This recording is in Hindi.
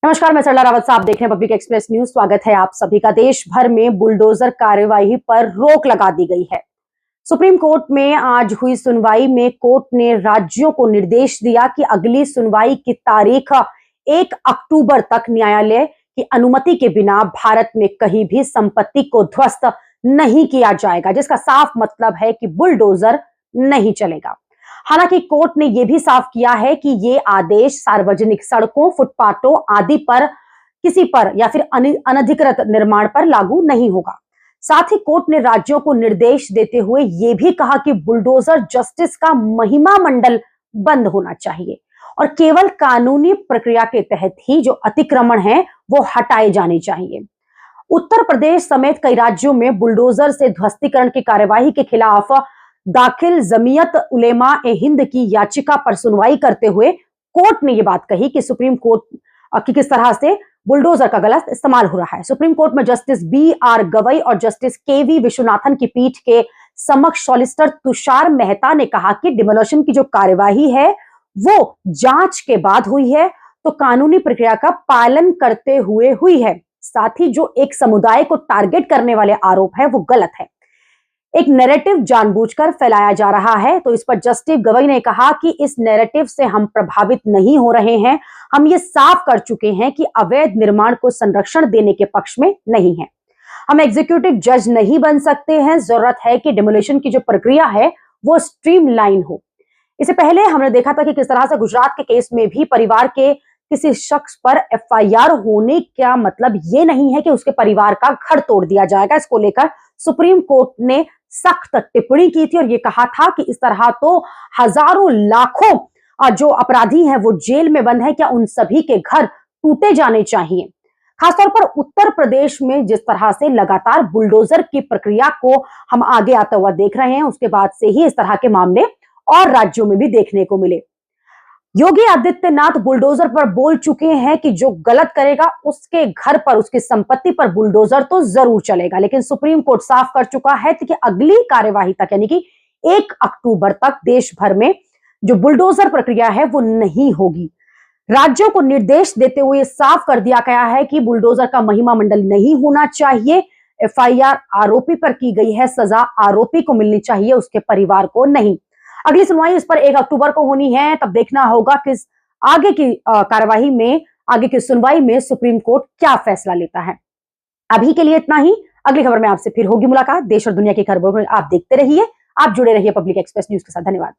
नमस्कार, मैं सरला रावत साहब देख रहे हैं पब्लिक एक्सप्रेस न्यूज। स्वागत है आप सभी का। देश भर में बुलडोजर कार्यवाही पर रोक लगा दी गई है। सुप्रीम कोर्ट में आज हुई सुनवाई में कोर्ट ने राज्यों को निर्देश दिया कि अगली सुनवाई की तारीख 1 अक्टूबर तक न्यायालय की अनुमति के बिना भारत में कहीं भी संपत्ति को ध्वस्त नहीं किया जाएगा, जिसका साफ मतलब है कि बुलडोजर नहीं चलेगा। हालांकि कोर्ट ने यह भी साफ किया है कि यह आदेश सार्वजनिक सड़कों, फुटपाथों आदि पर किसी पर या फिर अनधिकृत निर्माण पर लागू नहीं होगा। साथ ही कोर्ट ने राज्यों को निर्देश देते हुए यह भी कहा कि बुलडोजर जस्टिस का महिमा मंडल बंद होना चाहिए और केवल कानूनी प्रक्रिया के तहत ही जो अतिक्रमण है वो हटाए जाने चाहिए। उत्तर प्रदेश समेत कई राज्यों में बुलडोजर से ध्वस्तीकरण की कार्यवाही के खिलाफ दाखिल जमीयत उलेमा ए हिंद की याचिका पर सुनवाई करते हुए कोर्ट ने यह बात कही कि सुप्रीम कोर्ट की किस तरह से बुलडोजर का गलत इस्तेमाल हो रहा है। सुप्रीम कोर्ट में जस्टिस बी.आर. गवई और जस्टिस के.वी. विश्वनाथन की पीठ के समक्ष सॉलिसिटर तुषार मेहता ने कहा कि डिमोलिशन की जो कार्यवाही है वो जांच के बाद हुई है, तो कानूनी प्रक्रिया का पालन करते हुए हुई है। साथ ही जो एक समुदाय को टारगेट करने वाले आरोप है वो गलत है, एक नैरेटिव जानबूझकर फैलाया जा रहा है। तो इस पर जस्टिस गवई ने कहा कि इस नैरेटिव से हम प्रभावित नहीं हो रहे हैं। हम ये साफ कर चुके हैं कि अवैध निर्माण को संरक्षण देने के पक्ष में नहीं है। हम एग्जीक्यूटिव जज नहीं बन सकते हैं। जरूरत है कि डिमोलिशन की जो प्रक्रिया है वो स्ट्रीमलाइन हो। इससे पहले हमने देखा था कि किस तरह से गुजरात के केस में भी परिवार के किसी शख्स पर एफआईआर होने का मतलब ये नहीं है कि उसके परिवार का घर तोड़ दिया जाएगा। इसको लेकर सुप्रीम कोर्ट ने सख्त टिप्पणी की थी और ये कहा था कि इस तरह तो हजारों लाखों जो अपराधी हैं वो जेल में बंद हैं, क्या उन सभी के घर टूटे जाने चाहिए। खासतौर पर उत्तर प्रदेश में जिस तरह से लगातार बुलडोजर की प्रक्रिया को हम आगे आता हुआ देख रहे हैं, उसके बाद से ही इस तरह के मामले और राज्यों में भी देखने को मिले। योगी आदित्यनाथ बुलडोजर पर बोल चुके हैं कि जो गलत करेगा उसके घर पर, उसकी संपत्ति पर बुलडोजर तो जरूर चलेगा, लेकिन सुप्रीम कोर्ट साफ कर चुका है कि अगली कार्यवाही तक यानी कि 1 अक्टूबर तक देश भर में जो बुलडोजर प्रक्रिया है वो नहीं होगी। राज्यों को निर्देश देते हुए साफ कर दिया गया है कि बुलडोजर का महिमा मंडल नहीं होना चाहिए। एफआईआर आरोपी पर की गई है, सजा आरोपी को मिलनी चाहिए, उसके परिवार को नहीं। अगली सुनवाई इस पर 1 अक्टूबर को होनी है। तब देखना होगा कि आगे की कार्यवाही में, आगे की सुनवाई में सुप्रीम कोर्ट क्या फैसला लेता है। अभी के लिए इतना ही। अगली खबर में आपसे फिर होगी मुलाकात। देश और दुनिया की खबरों को आप देखते रहिए, आप जुड़े रहिए पब्लिक एक्सप्रेस न्यूज के साथ। धन्यवाद।